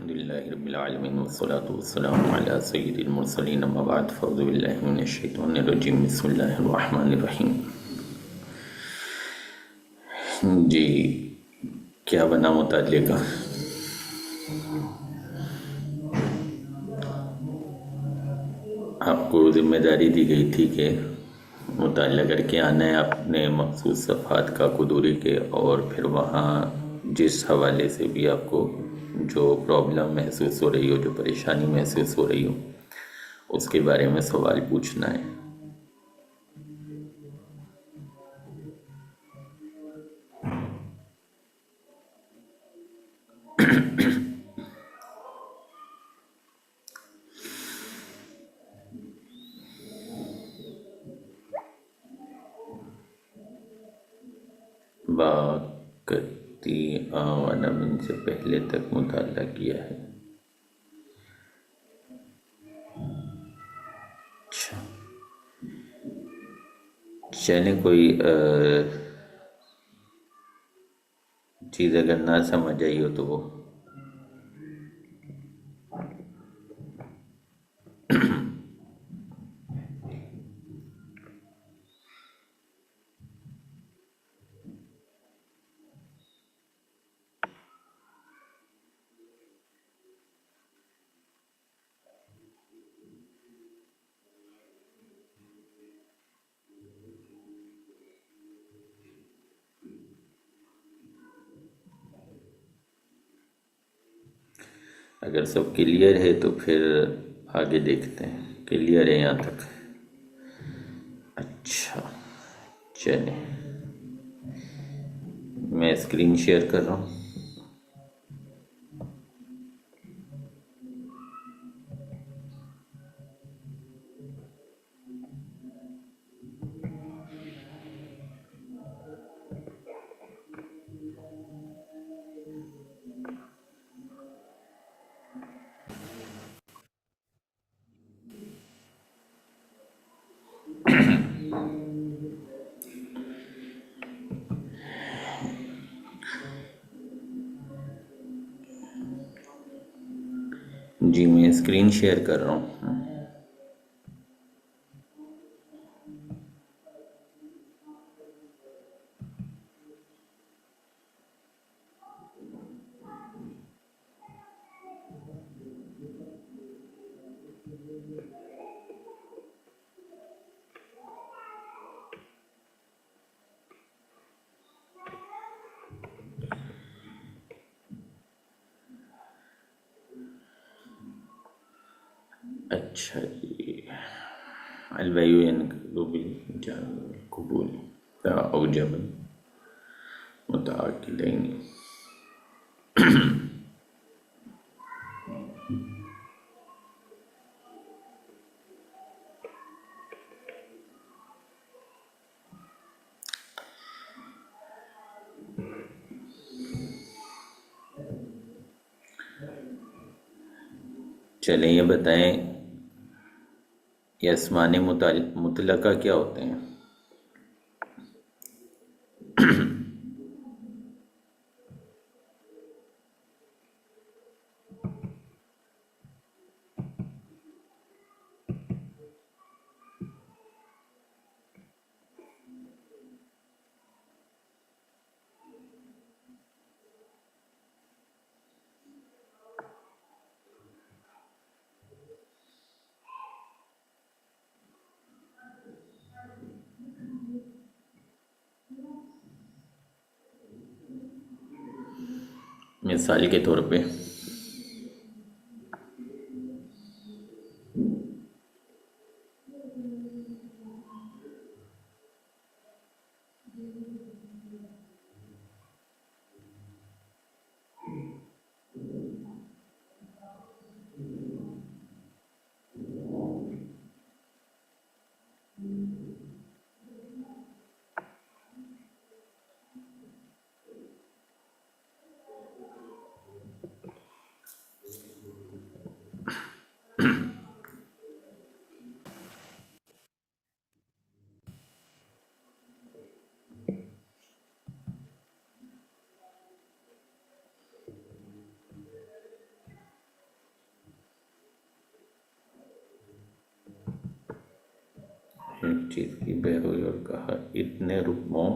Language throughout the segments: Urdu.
الحمد لله رب العالمين والصلاة والسلام على سيد المرسلين اما بعد فاعوذ بالله من الشیطان الرجیم بسم اللہ الرحمن الرحیم. جی کیا بنا مطالعے کا؟ آپ کو ذمہ داری دی گئی تھی کہ مطالعہ کر کے آنا ہے اپنے مخصوص صفحات کا قدوری کے، اور پھر وہاں جس حوالے سے بھی آپ کو جو پرابلم محسوس ہو رہی ہو، جو پریشانی محسوس ہو رہی ہو، اس کے بارے میں سوال پوچھنا ہے. باقتی آوانم سے پہلے تک مطالعہ کیا ہے. اچھا چلیں، کوئی چیز اگر نہ سمجھ آئی ہو تو وہ اگر سب کلیئر ہے تو پھر آگے دیکھتے ہیں. کلیئر ہے یہاں تک؟ اچھا چلیں، میں اسکرین شیئر کر رہا ہوں. جی میں اسکرین شیئر کر رہا ہوں. اچھا جی، البیو قبول اوجب متعاقدین. چلیں یہ بتائیں، یہ اسمان مطلقہ کیا ہوتے ہیں؟ مثال کے طور پہ ایک چیز کی بے ہوئی اور کہا اتنے روپوں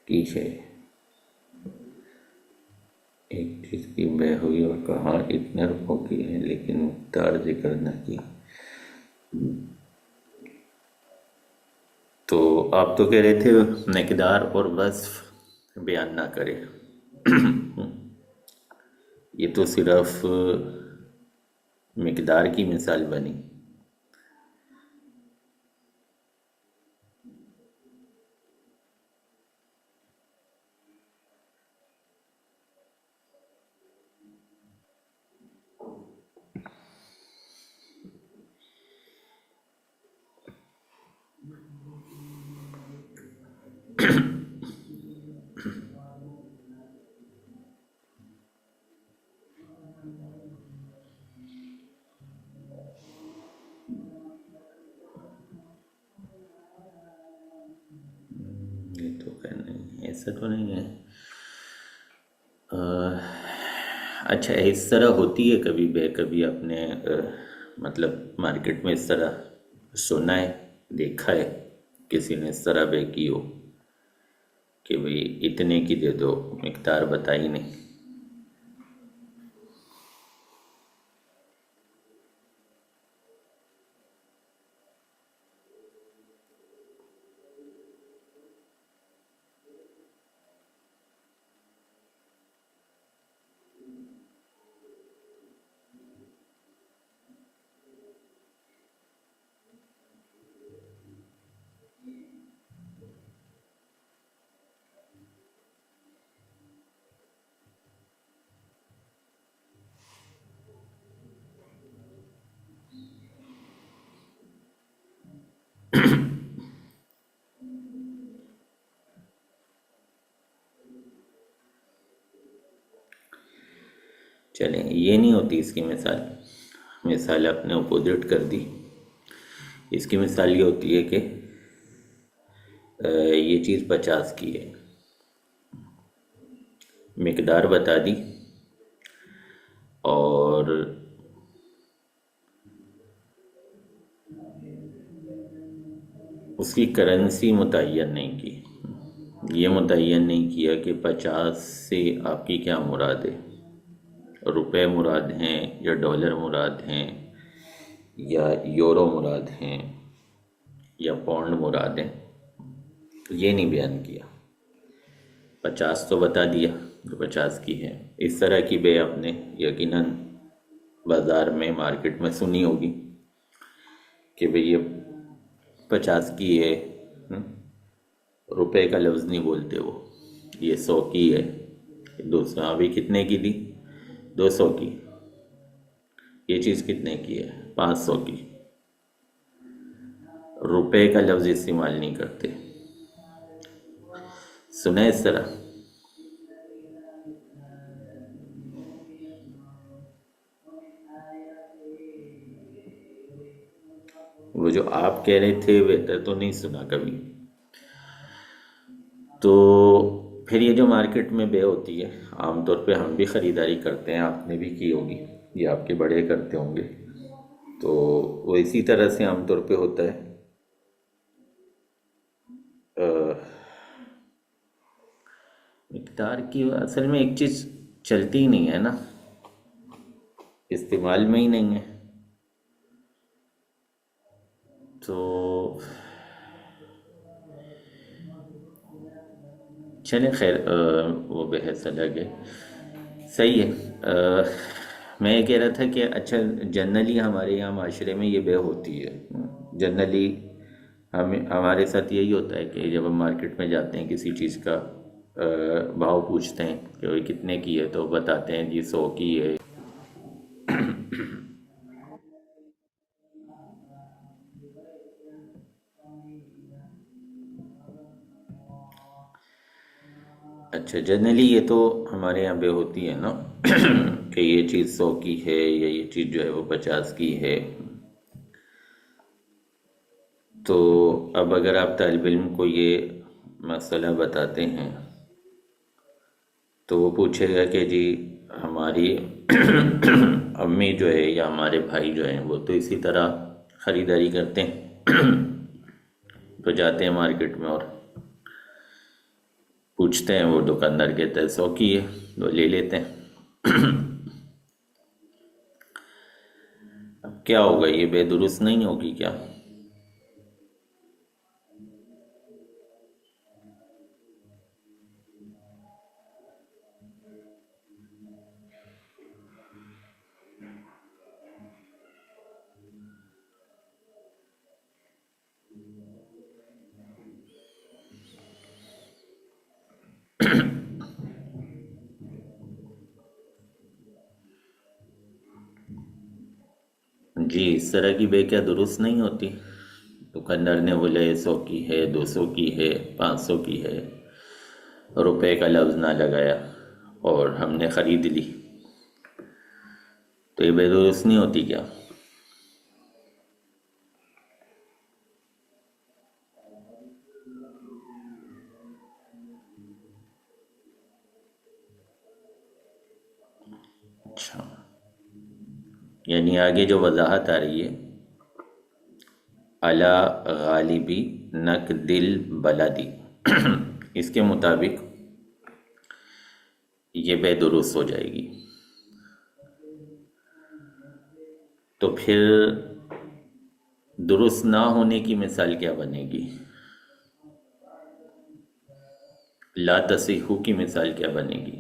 کی ہے، ایک چیز کی بے ہوئی اور کہا اتنے روپوں کی ہے لیکن مقدار ذکر نہ کی۔ تو آپ تو کہہ رہے تھے مقدار اور وصف بیان نہ کرے، یہ تو صرف مقدار کی مثال بنی۔ یہ تو خیر نہیں، ایسا تو نہیں ہے۔ اچھا اس طرح ہوتی ہے کبھی بے، کبھی آپ نے مطلب مارکیٹ میں اس طرح سنا ہے، دیکھا ہے کسی نے اس طرح بے کی ہو کہ بھئی اتنے کی دے دو، مقدار بتائی نہیں؟ چلیں یہ نہیں ہوتی اس کی مثال، مثال آپ نے اپوزٹ کر دی۔ اس کی مثال یہ ہوتی ہے کہ یہ چیز 50 کی ہے، مقدار بتا دی اور اس کی کرنسی متعین نہیں کی، یہ متعین نہیں کیا کہ 50 سے آپ کی کیا مراد ہے، روپے مراد ہیں یا ڈالر مراد ہیں یا یورو مراد ہیں یا پاؤنڈ مراد ہیں، یہ نہیں بیان کیا۔ 50 تو بتا دیا جو 50 کی ہے۔ اس طرح کی بے آپ نے یقیناً بازار میں مارکیٹ میں سنی ہوگی کہ بھئی یہ 50 کی ہے، روپے کا لفظ نہیں بولتے وہ، یہ 100 کی ہے، دوسرا ابھی کتنے کی دی، 200 کی، یہ چیز کتنے کی ہے، 500 کی، روپے کا لفظ استعمال نہیں کرتے۔ سنا اس طرح؟ وہ جو آپ کہہ رہے تھے بہتر تو نہیں سنا کبھی۔ تو پھر یہ جو مارکیٹ میں بے ہوتی ہے، عام طور پہ ہم بھی خریداری کرتے ہیں، آپ نے بھی کی ہوگی یا آپ کے بڑے کرتے ہوں گے، تو وہ اسی طرح سے عام طور پہ ہوتا ہے۔ مقدار کی اصل میں ایک چیز چلتی ہی نہیں ہے نا، استعمال میں ہی نہیں ہے، تو چلیں خیر وہ بحث الگ ہے۔ صحیح ہے۔ میں یہ کہہ رہا تھا کہ اچھا جنرلی ہمارے یہاں معاشرے میں یہ بے ہوتی ہے، جنرلی ہمارے ساتھ یہی ہوتا ہے کہ جب ہم مارکیٹ میں جاتے ہیں کسی چیز کا بھاؤ پوچھتے ہیں کہ وہ کتنے کی ہے تو بتاتے ہیں جی 100 کی ہے۔ اچھا جنرلی یہ تو ہمارے یہاں بے ہوتی ہے نا کہ یہ چیز 100 کی ہے یا یہ چیز جو ہے وہ 50 کی ہے۔ تو اب اگر آپ طالب علم کو یہ مسئلہ بتاتے ہیں تو وہ پوچھے گا کہ جی ہماری امی جو ہے یا ہمارے بھائی جو ہیں وہ تو اسی طرح خریداری کرتے ہیں تو جاتے ہیں مارکیٹ میں اور پوچھتے ہیں، وہ دکاندار کہتا ہے 100 کی ہے، تو لے لیتے ہیں۔ اب کیا ہوگا، یہ بے درست نہیں ہوگی کیا؟ جی، اس طرح کی بے کیا درست نہیں ہوتی؟ دکاندار نے بولے 100 کی ہے، 200 کی ہے، 500 کی ہے، روپے کا لفظ نہ لگایا اور ہم نے خرید لی، تو یہ بے درست نہیں ہوتی کیا؟ اچھا، یعنی آگے جو وضاحت آ رہی ہے، علی غالبی نقد البلدی، اس کے مطابق یہ بے درست ہو جائے گی۔ تو پھر درست نہ ہونے کی مثال کیا بنے گی؟ لا تصح کی مثال کیا بنے گی؟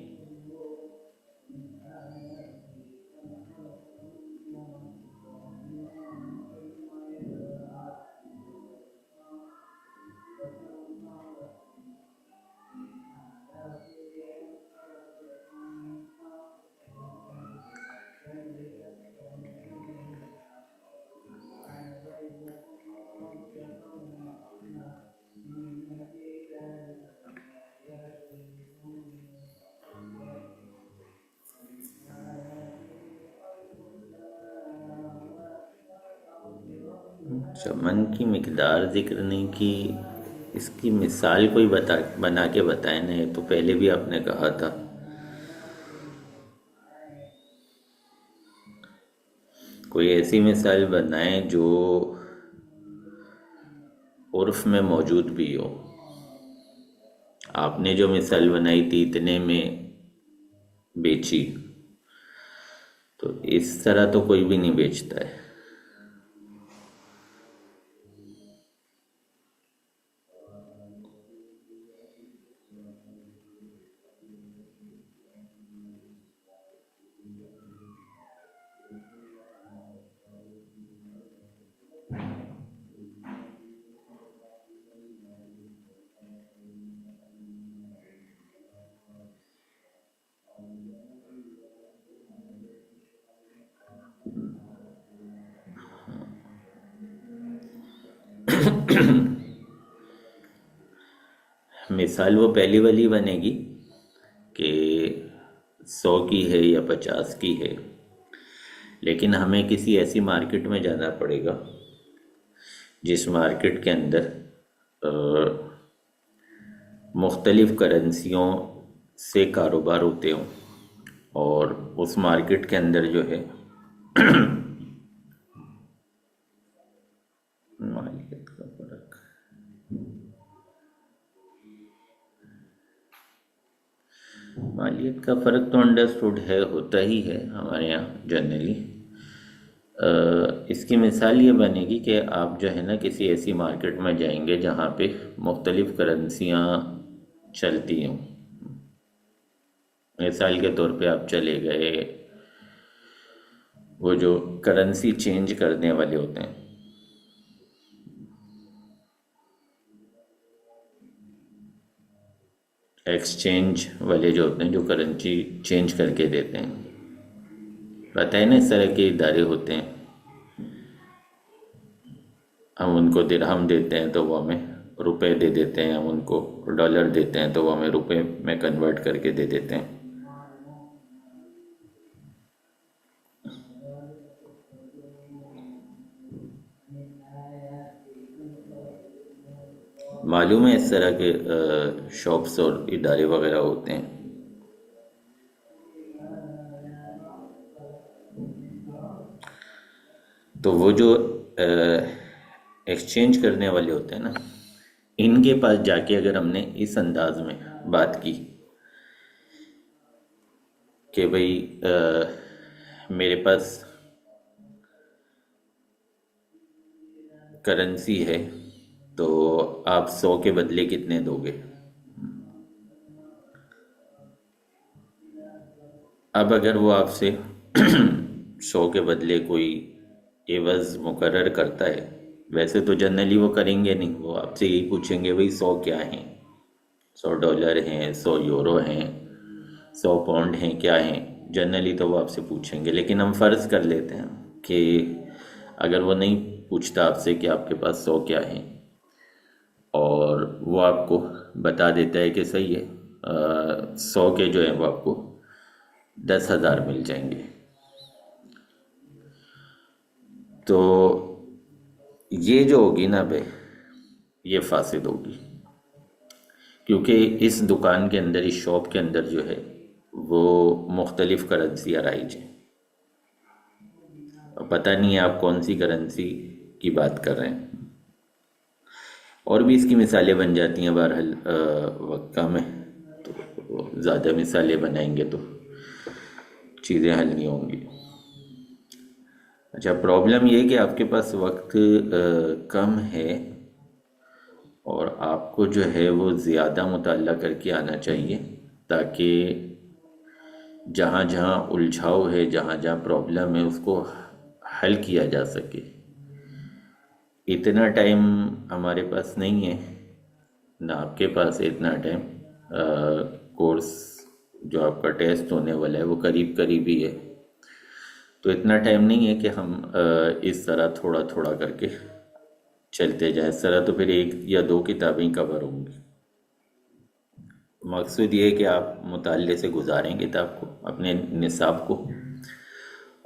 چمن کی مقدار ذکر نہیں کی، اس کی مثال کوئی بنا کے بتائیں نا، یہ تو پہلے بھی آپ نے کہا تھا۔ کوئی ایسی مثال بنائیں جو عرف میں موجود بھی ہو۔ آپ نے جو مثال بنائی تھی اتنے میں بیچی، تو اس طرح تو کوئی بھی نہیں بیچتا ہے۔ مثال وہ پہلی والی بنے گی کہ 100 کی ہے یا 50 کی ہے، لیکن ہمیں کسی ایسی مارکیٹ میں جانا پڑے گا جس مارکیٹ کے اندر مختلف کرنسیوں سے کاروبار ہوتے ہوں، اور اس مارکیٹ کے اندر جو ہے مالیت کا فرق، مالیت کا فرق تو انڈرسٹوڈ ہے، ہوتا ہی ہے ہمارے یہاں جنرلی۔ اس کی مثال یہ بنے گی کہ آپ جو ہے نا کسی ایسی مارکیٹ میں جائیں گے جہاں پہ مختلف کرنسیاں چلتی ہوں۔ مثال کے طور پہ آپ چلے گئے، وہ جو کرنسی چینج کرنے والے ہوتے ہیں، ایکسچینج والے جو ہوتے ہیں، جو کرنسی چینج کر کے دیتے ہیں، پتہ ہے نا اس طرح کے ادارے ہوتے ہیں۔ ہم ان کو درہم دیتے ہیں تو وہ ہمیں روپے دے دیتے ہیں، ہم ان کو ڈالر دیتے ہیں تو وہ ہمیں روپے میں کنورٹ کر کے دے دیتے ہیں۔ معلوم ہے اس طرح کے شاپس اور ادارے وغیرہ ہوتے ہیں۔ تو وہ جو ایکسچینج کرنے والے ہوتے ہیں نا، ان کے پاس جا کے اگر ہم نے اس انداز میں بات کی کہ بھئی میرے پاس کرنسی ہے تو آپ 100 کے بدلے کتنے دو گے؟ اب اگر وہ آپ سے 100 کے بدلے کوئی عوض مقرر کرتا ہے، ویسے تو جنرلی وہ کریں گے نہیں، وہ آپ سے یہی پوچھیں گے بھئی 100 کیا ہیں، $100 ہیں، 100 یورو ہیں، 100 پاؤنڈ ہیں، کیا ہیں؟ جنرلی تو وہ آپ سے پوچھیں گے، لیکن ہم فرض کر لیتے ہیں کہ اگر وہ نہیں پوچھتا آپ سے کہ آپ کے پاس 100 کیا ہیں، اور وہ آپ کو بتا دیتا ہے کہ صحیح ہے 100 کے جو ہیں وہ آپ کو 10,000 مل جائیں گے، تو یہ جو ہوگی نا بھائی، یہ فاسد ہوگی، کیونکہ اس دکان کے اندر، اس شاپ کے اندر جو ہے وہ مختلف کرنسیاں رائج ہیں، پتہ نہیں ہے آپ کون سی کرنسی کی بات کر رہے ہیں، اور بھی اس کی مثالیں بن جاتی ہیں، بہرحال وقت کم ہے تو زیادہ مثالیں بنائیں گے تو چیزیں حل نہیں ہوں گی۔ اچھا، پرابلم یہ ہے کہ آپ کے پاس وقت کم ہے، اور آپ کو جو ہے وہ زیادہ مطالعہ کر کے آنا چاہیے، تاکہ جہاں جہاں الجھاؤ ہے، جہاں جہاں پرابلم ہے، اس کو حل کیا جا سکے۔ اتنا ٹائم ہمارے پاس نہیں ہے، نہ آپ کے پاس ہے اتنا ٹائم۔ کورس جو آپ کا ٹیسٹ ہونے والا ہے وہ قریب قریب ہی ہے، تو اتنا ٹائم نہیں ہے کہ ہم اس طرح تھوڑا تھوڑا کر کے چلتے جائیں، اس طرح تو پھر 1 یا 2 کتابیں کور ہوں گی۔ مقصود یہ ہے کہ آپ مطالعے سے گزاریں کتاب کو، اپنے نصاب کو،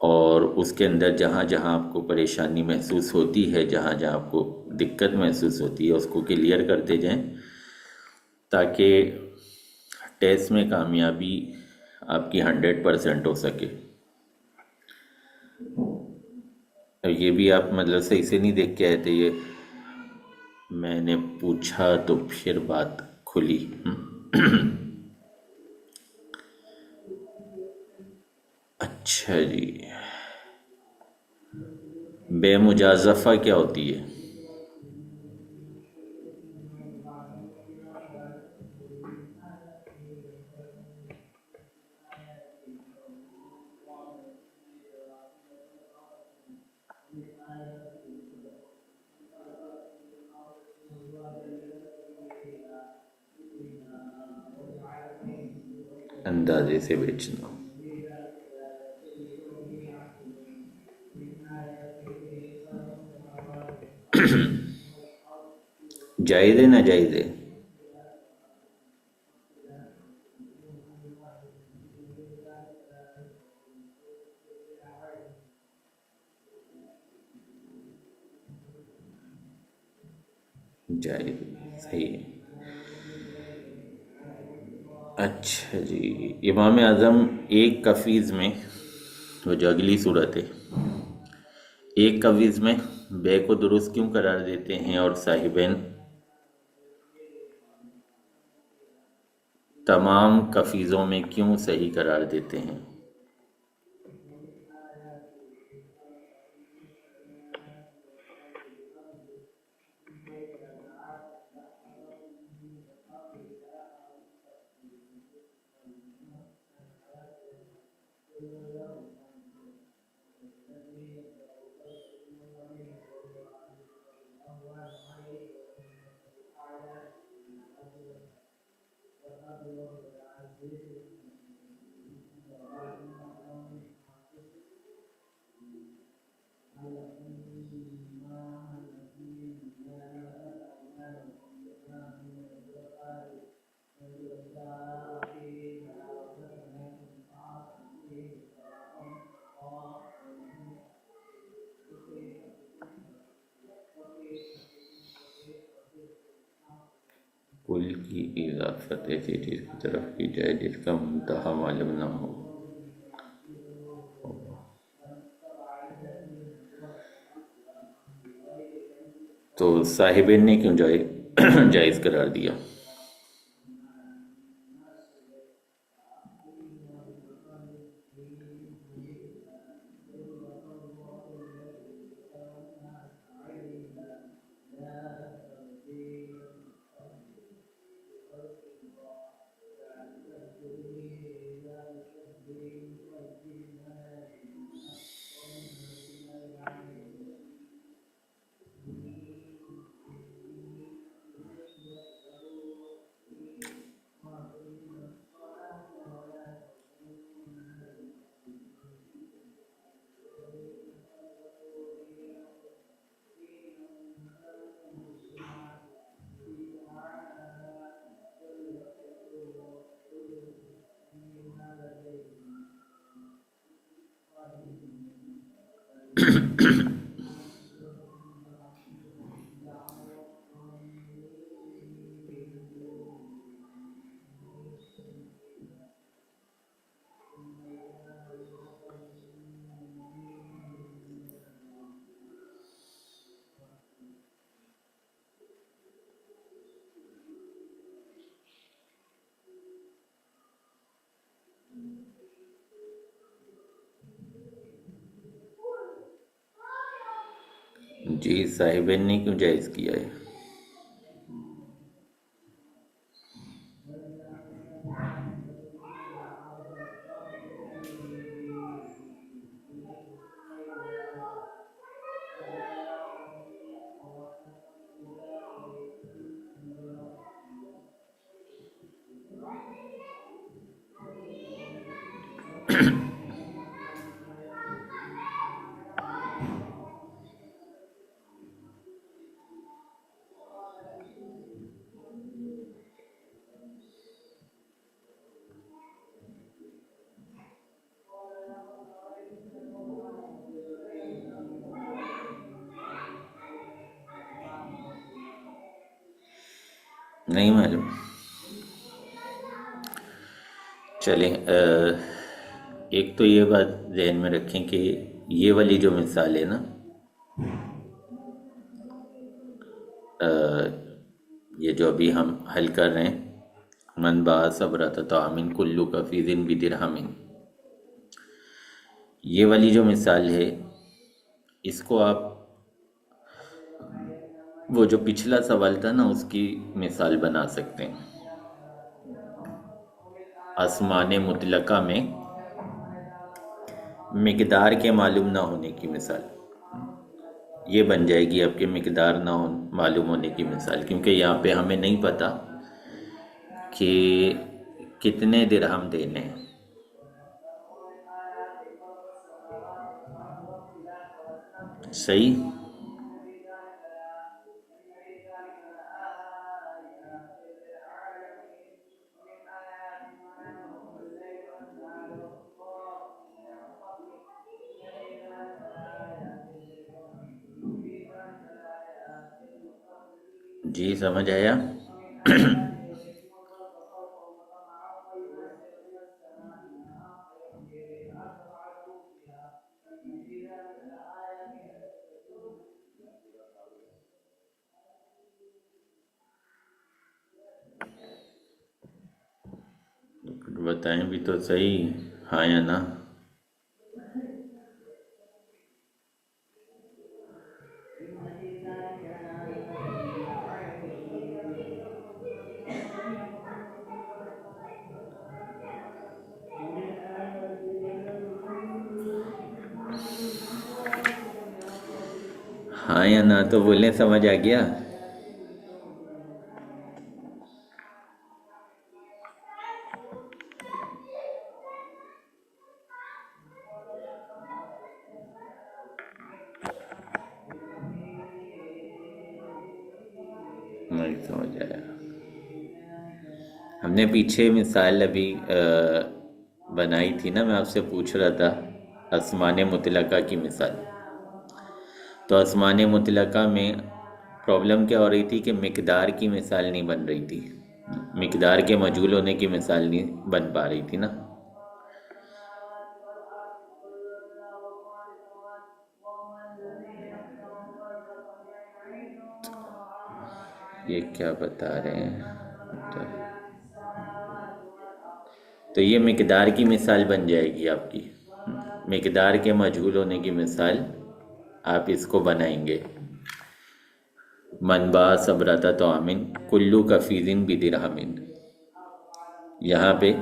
اور اس کے اندر جہاں جہاں آپ کو پریشانی محسوس ہوتی ہے، جہاں جہاں آپ کو دقت محسوس ہوتی ہے، اس کو کلیئر کرتے جائیں، تاکہ ٹیسٹ میں کامیابی آپ کی 100% ہو سکے۔ اور یہ بھی آپ مطلب صحیح سے نہیں دیکھ کے آئے تھے، یہ میں نے پوچھا تو پھر بات کھلی۔ اچھا جی، بے مجازفہ کیا ہوتی ہے؟ اندازے سے بیچنا۔ جائز ہے ناجائز ہے؟ جائز، صحیح ہے۔ اچھا جی، امام اعظم ایک کفیز میں، وہ جو اگلی صورت ہے، ایک کفیز میں بے کو درست کیوں قرار دیتے ہیں، اور صاحبین تمام کفیزوں میں کیوں صحیح قرار دیتے ہیں؟ کل کی اضافت ایسی چیز کی طرف کی جائے جس کا منتہا معلوم نہ ہو۔ تو صاحبین نے کیوں جائز قرار دیا۔ جی صاحبین نے کیوں جائز کیا ہے؟ نہیں معلوم۔ چلیں، ایک تو یہ بات ذہن میں رکھیں کہ یہ والی جو مثال ہے نا، یہ جو ابھی ہم حل کر رہے ہیں، من باع صبرۃ طعام کلو کفیز بدرہم، یہ والی جو مثال ہے، اس کو آپ وہ جو پچھلا سوال تھا نا اس کی مثال بنا سکتے ہیں۔ اسمان مطلقہ میں مقدار کے معلوم نہ ہونے کی مثال، یہ بن جائے گی آپ کے مقدار نہ معلوم ہونے کی مثال، کیونکہ یہاں پہ ہمیں نہیں پتا کہ کتنے درہم دینے ہیں۔ صحیح؟ جی سمجھ آیا؟ بتائیں بھی تو صحیح، ہاں یا نہ؟ ہاں یا نہ تو بولیں، سمجھ آ گیا؟ نہیں سمجھ آیا۔ ہم نے پیچھے مثال ابھی بنائی تھی نا، میں آپ سے پوچھ رہا تھا اسمان مطلقہ کی مثال، تو اسمان مطلقہ میں پرابلم کیا ہو رہی تھی کہ مقدار کی مثال نہیں بن رہی تھی، مقدار کے مجہول ہونے کی مثال نہیں بن پا رہی تھی نا۔ یہ کیا بتا رہے ہیں؟ تو یہ مقدار کی مثال بن جائے گی آپ کی، مقدار کے مجہول ہونے کی مثال آپ اس کو بنائیں گے. من باع صبرۃ طعام کلو کفیز بدرہم. یہاں پہ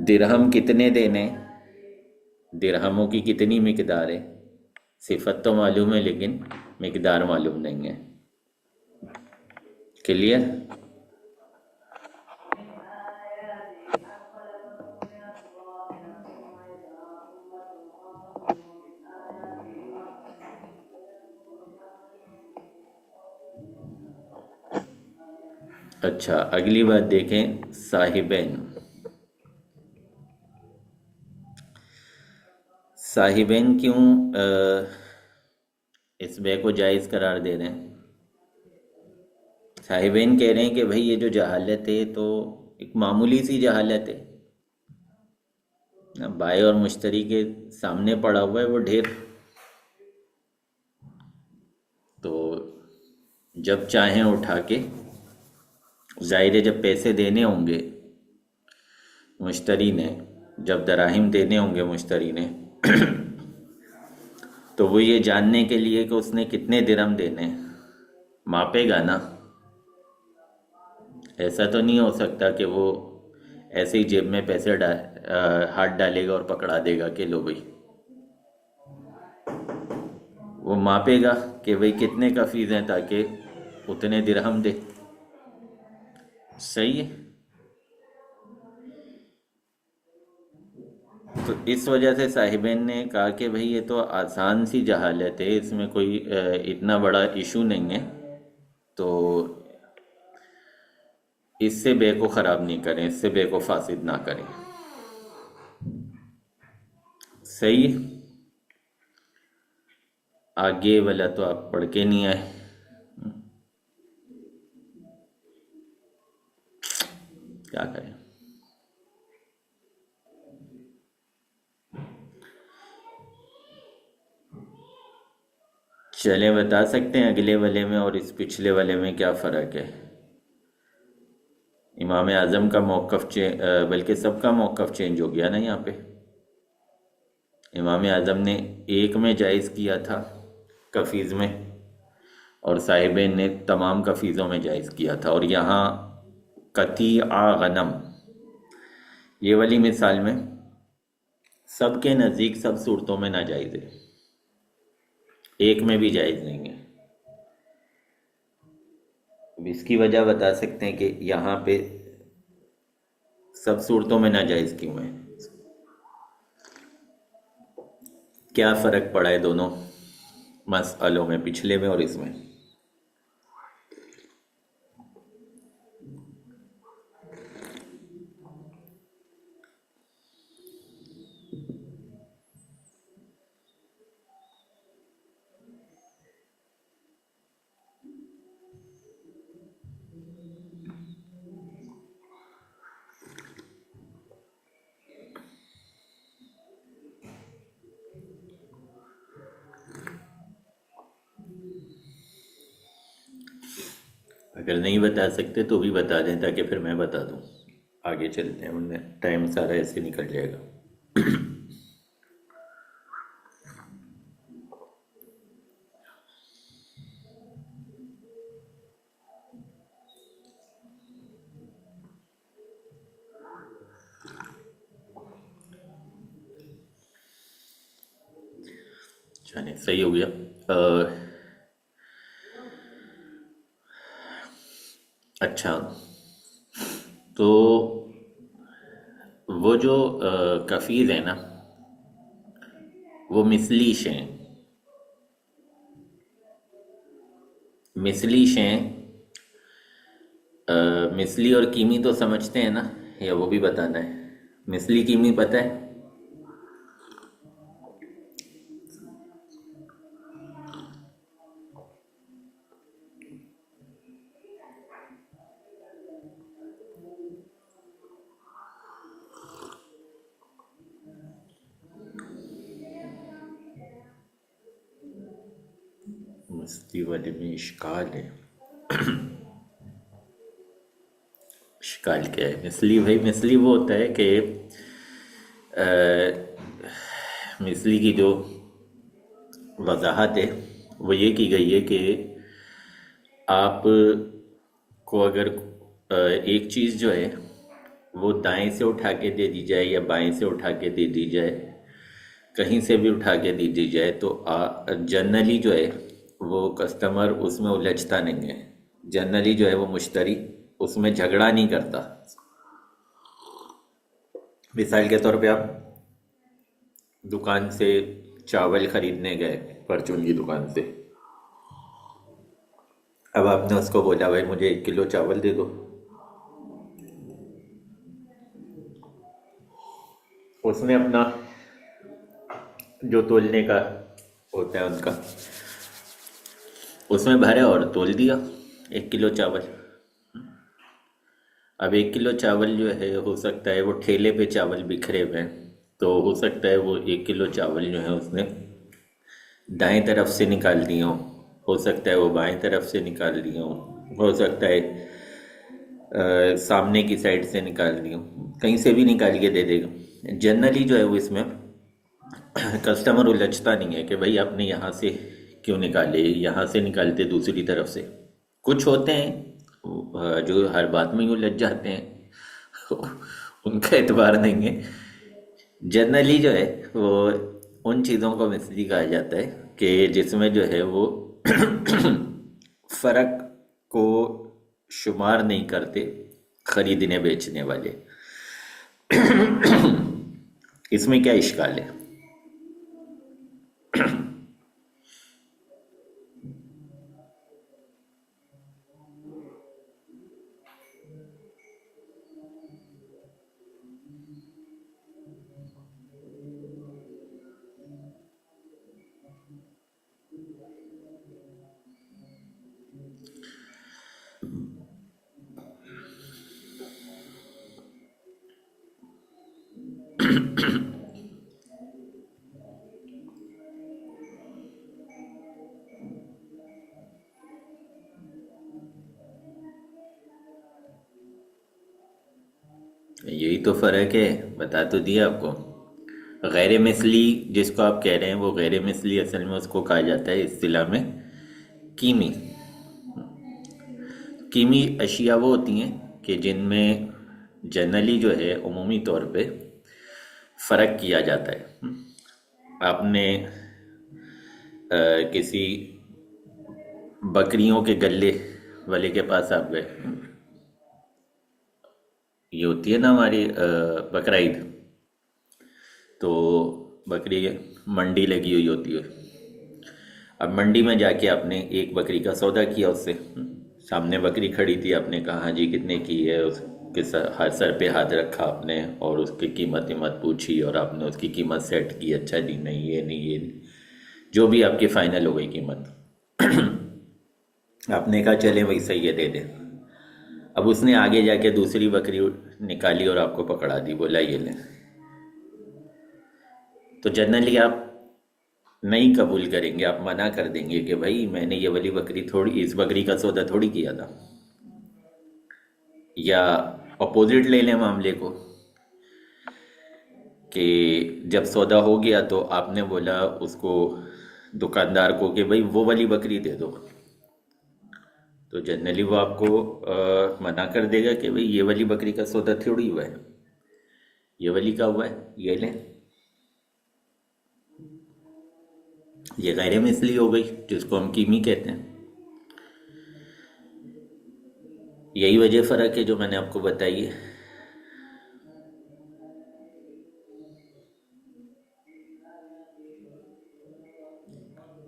درہم کتنے دینے، درہموں کی کتنی مقدار ہے، صفت تو معلوم ہے لیکن مقدار معلوم نہیں ہے. کلیئر؟ اچھا، اگلی بات دیکھیں، صاحبین. صاحبین کیوں اس بے کو جائز قرار دے رہے ہیں؟ صاحبین کہہ رہے ہیں کہ بھئی یہ جو جہالت ہے تو ایک معمولی سی جہالت ہے، بائع اور مشتری کے سامنے پڑا ہوا ہے وہ ڈھیر. تو جب چاہیں اٹھا کے، ظاہر ہے جب پیسے دینے ہوں گے مشتری نے، جب دراہم دینے ہوں گے مشتری نے تو وہ یہ جاننے کے لیے کہ اس نے کتنے درہم دینے ماپے گا نا. ایسا تو نہیں ہو سکتا کہ وہ ایسے ہی جیب میں پیسے ہاتھ ڈالے گا اور پکڑا دے گا کہ لو بھائی. وہ ماپے گا کہ بھئی کتنے کا فیس ہیں تاکہ اتنے درہم دے. صحیح ہے. تو اس وجہ سے صاحبین نے کہا کہ بھئی یہ تو آسان سی جہالت ہے، اس میں کوئی اتنا بڑا ایشو نہیں ہے، تو اس سے بے کو خراب نہیں کریں، اس سے بے کو فاسد نہ کریں. صحیح. آگے والا تو آپ پڑھ کے نہیں آئے، کیا کریں. چلیں بتا سکتے ہیں اگلے والے میں اور اس پچھلے والے میں کیا فرق ہے؟ امام اعظم کا موقف بلکہ سب کا موقف چینج ہو گیا نا یہاں پہ. امام اعظم نے ایک میں جائز کیا تھا کفیز میں، اور صاحبین نے تمام کفیزوں میں جائز کیا تھا. اور یہاں قطیع غنم یہ والی مثال میں سب کے نزدیک سب صورتوں میں ناجائز ہے، ایک میں بھی جائز نہیں ہے. اب اس کی وجہ بتا سکتے ہیں کہ یہاں پہ سب صورتوں میں ناجائز کیوں ہے، کیا فرق پڑا ہے دونوں مسئلوں میں، پچھلے میں اور اس میں؟ اگر نہیں بتا سکتے تو بھی بتا دیں تاکہ پھر میں بتا دوں. آگے چلتے ہیں ورنہ ٹائم سارا ایسے نکل جائے گا. چلیں صحیح ہو گیا. اچھا، تو وہ جو کفیل ہے نا وہ مثلی شیں، مثلی شیں مثلی اور قیمی تو سمجھتے ہیں نا، یا وہ بھی بتانا ہے؟ مثلی قیمی پتہ ہے؟ مستی والے میں اشکال ہے. اشکال کیا ہے؟ مثلی بھائی، مثلی وہ ہوتا ہے کہ مثلی کی جو وضاحت ہے وہ یہ کی گئی ہے کہ آپ کو اگر ایک چیز جو ہے وہ دائیں سے اٹھا کے دے دی جائے یا بائیں سے اٹھا کے دے دی جائے، کہیں سے بھی اٹھا کے دے دی جائے، تو جنرلی جو ہے وہ کسٹمر اس میں الجھتا نہیں ہے، جنرلی جو ہے وہ مشتری اس میں جھگڑا نہیں کرتا۔ مثال کے طور پہ آپ دکان سے چاول خریدنے گئے، پرچون کی دکان سے، اب آپ نے اس کو بولا بھائی مجھے 1 کلو چاول دے دو، اس نے اپنا جو تولنے کا ہوتا ہے ان کا، اس میں بھرا اور تول دیا 1 کلو چاول۔ اب 1 کلو چاول جو ہے ہو سکتا ہے وہ ٹھیلے پہ چاول بکھرے ہوئے ہیں، تو ہو سکتا ہے وہ 1 کلو چاول جو ہے اس نے دائیں طرف سے نکال دی ہو سکتا ہے وہ بائیں طرف سے نکال دی ہو سکتا ہے سامنے کی سائڈ سے نکال دی کہیں سے بھی نکال کے دے دے گا۔ جنرلی جو ہے وہ اس میں کسٹمر الجھتا نہیں ہے کہ بھائی آپ نے یہاں سے کیوں نکالے، یہاں سے نکالتے دوسری طرف سے۔ کچھ ہوتے ہیں جو ہر بات میں ہی الجھ جاتے ہیں ان کا اعتبار نہیں ہے۔ جنرلی جو ہے وہ ان چیزوں کو مثلی کہا جاتا ہے کہ جس میں جو ہے وہ فرق کو شمار نہیں کرتے خریدنے بیچنے والے۔ اس میں کیا اشکال ہے؟ یہی تو فرق ہے، بتا تو دیا آپ کو۔ غیر مثلی جس کو آپ کہہ رہے ہیں وہ غیر مثلی اصل میں اس کو کہا جاتا ہے اصطلاح میں قیمی۔ قیمی اشیاء وہ ہوتی ہیں کہ جن میں جنرلی جو ہے عمومی طور پہ فرق کیا جاتا ہے۔ آپ نے کسی بکریوں کے گلے والے کے پاس آپ گئے، یہ ہوتی ہے نا ہماری بقرعید، تو بکری منڈی لگی ہوئی ہوتی ہے۔ اب منڈی میں جا کے آپ نے ایک بکری کا سودا کیا، اس سے سامنے بکری کھڑی تھی، آپ نے کہا ہاں جی کتنے کی ہے، اس کے سر پہ ہاتھ رکھا آپ نے اور اس کی قیمت پوچھی اور آپ نے اس کی قیمت سیٹ کی، اچھا جی نہیں یہ نہیں یہ نہیں، جو بھی آپ کی فائنل ہو گئی قیمت۔ آپ نے کہا چلیں وہی صحیح ہے دے دیں۔ اب اس نے آگے جا کے دوسری بکری نکالی اور آپ کو پکڑا دی، بولا یہ لیں، تو جنرلی آپ نہیں قبول کریں گے، آپ منع کر دیں گے کہ بھائی میں نے یہ والی بکری تھوڑی، اس بکری کا سودا تھوڑی کیا تھا۔ یا اپوزٹ لے لیں معاملے کو کہ جب سودا ہو گیا تو آپ نے بولا اس کو دکاندار کو کہ بھائی وہ والی بکری دے دو، تو جنرلی وہ آپ کو منع کر دے گا کہ بھئی یہ والی بکری کا سودا تھوڑی ہوا ہے، یہ والی کا ہوا ہے، یہ لیں۔ یہ غیر مثلی ہو گئی جس کو ہم قیمی کہتے ہیں۔ یہی وجہ فرق ہے جو میں نے آپ کو بتائی ہے۔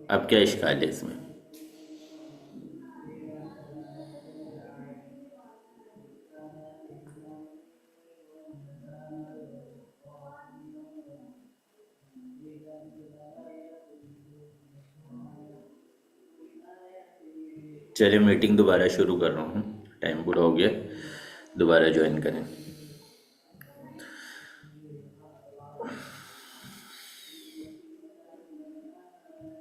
اب کیا اشکال ہے اس میں؟ چلے میٹنگ دوبارہ شروع کر رہا ہوں، ٹائم پورا ہو گیا، دوبارہ جوائن کریں۔